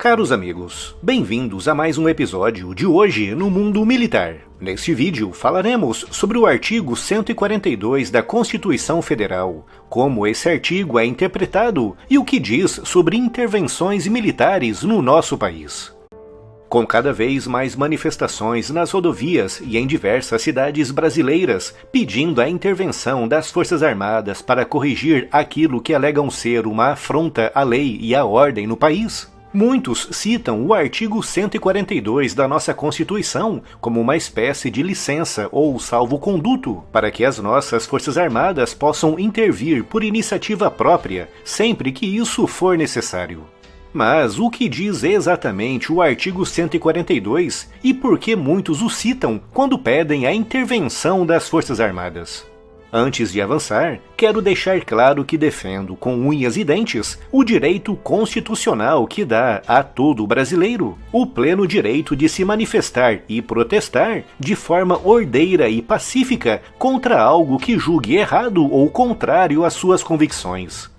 Caros amigos, bem-vindos a mais um episódio de Hoje no Mundo Militar. Neste vídeo falaremos sobre o artigo 142 da Constituição Federal, como esse artigo é interpretado e o que diz sobre intervenções militares no nosso país. Com cada vez mais manifestações nas rodovias e em diversas cidades brasileiras pedindo a intervenção das Forças Armadas para corrigir aquilo que alegam ser uma afronta à lei e à ordem no país, muitos citam o artigo 142 da nossa Constituição como uma espécie de licença ou salvo-conduto para que as nossas Forças Armadas possam intervir por iniciativa própria sempre que isso for necessário. Mas o que diz exatamente o artigo 142 e por que muitos o citam quando pedem a intervenção das Forças Armadas? Antes de avançar, quero deixar claro que defendo com unhas e dentes o direito constitucional que dá a todo brasileiro o pleno direito de se manifestar e protestar de forma ordeira e pacífica contra algo que julgue errado ou contrário às suas convicções.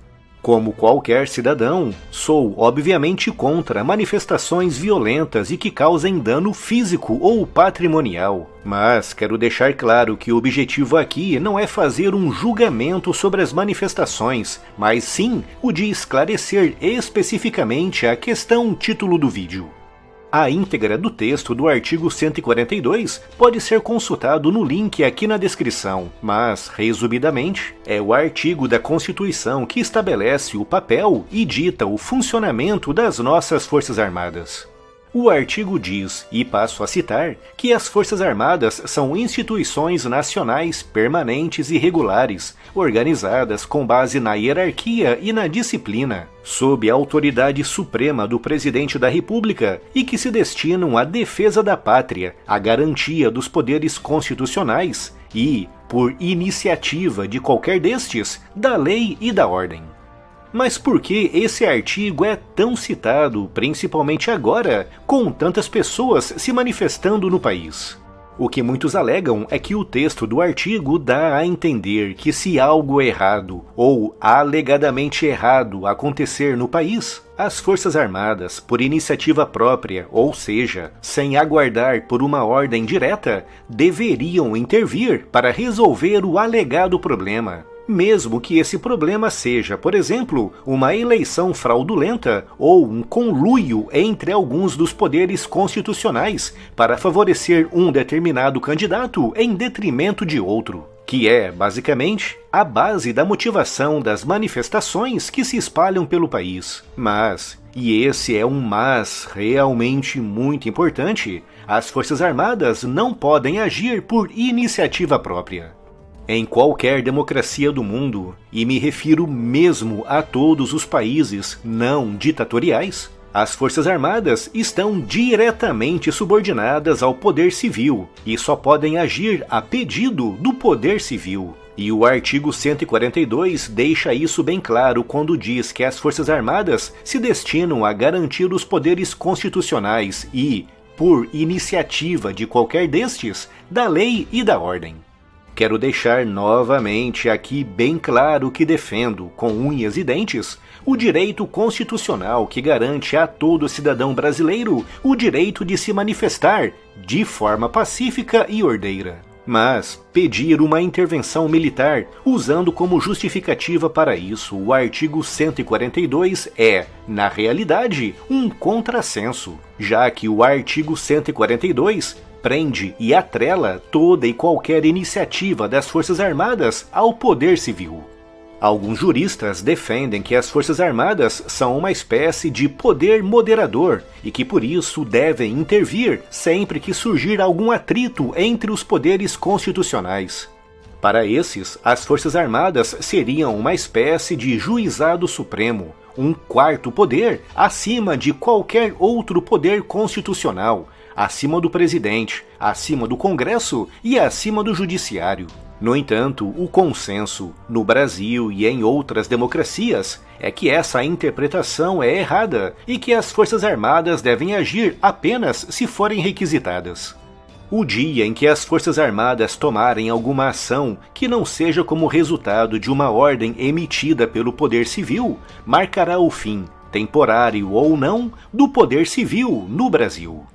Como qualquer cidadão, sou obviamente contra manifestações violentas e que causem dano físico ou patrimonial. Mas quero deixar claro que o objetivo aqui não é fazer um julgamento sobre as manifestações, mas sim o de esclarecer especificamente a questão título do vídeo. A íntegra do texto do artigo 142 pode ser consultado no link aqui na descrição, mas, resumidamente, é o artigo da Constituição que estabelece o papel e dita o funcionamento das nossas Forças Armadas. O artigo diz, e passo a citar, que as Forças Armadas são instituições nacionais permanentes e regulares, organizadas com base na hierarquia e na disciplina, sob a autoridade suprema do Presidente da República e que se destinam à defesa da pátria, à garantia dos poderes constitucionais e, por iniciativa de qualquer destes, da lei e da ordem. Mas por que esse artigo é tão citado, principalmente agora, com tantas pessoas se manifestando no país? O que muitos alegam é que o texto do artigo dá a entender que se algo errado, ou alegadamente errado, acontecer no país, as Forças Armadas, por iniciativa própria, ou seja, sem aguardar por uma ordem direta, deveriam intervir para resolver o alegado problema. Mesmo que esse problema seja, por exemplo, uma eleição fraudulenta ou um conluio entre alguns dos poderes constitucionais para favorecer um determinado candidato em detrimento de outro, que é, basicamente, a base da motivação das manifestações que se espalham pelo país. Mas, e esse é um mas realmente muito importante, as Forças Armadas não podem agir por iniciativa própria. Em qualquer democracia do mundo, e me refiro mesmo a todos os países não ditatoriais, as Forças Armadas estão diretamente subordinadas ao poder civil e só podem agir a pedido do poder civil. E o artigo 142 deixa isso bem claro quando diz que as Forças Armadas se destinam a garantir os poderes constitucionais e, por iniciativa de qualquer destes, da lei e da ordem. Quero deixar novamente aqui bem claro que defendo, com unhas e dentes, o direito constitucional que garante a todo cidadão brasileiro o direito de se manifestar de forma pacífica e ordeira. Mas pedir uma intervenção militar, usando como justificativa para isso o artigo 142 é, na realidade, um contrassenso, já que o artigo 142 prende e atrela toda e qualquer iniciativa das Forças Armadas ao poder civil. Alguns juristas defendem que as Forças Armadas são uma espécie de poder moderador e que por isso devem intervir sempre que surgir algum atrito entre os poderes constitucionais. Para esses, as Forças Armadas seriam uma espécie de juizado supremo, um quarto poder acima de qualquer outro poder constitucional, acima do presidente, acima do Congresso e acima do Judiciário. No entanto, o consenso, no Brasil e em outras democracias, é que essa interpretação é errada e que as Forças Armadas devem agir apenas se forem requisitadas. O dia em que as Forças Armadas tomarem alguma ação que não seja como resultado de uma ordem emitida pelo Poder Civil, marcará o fim, temporário ou não, do poder civil no Brasil.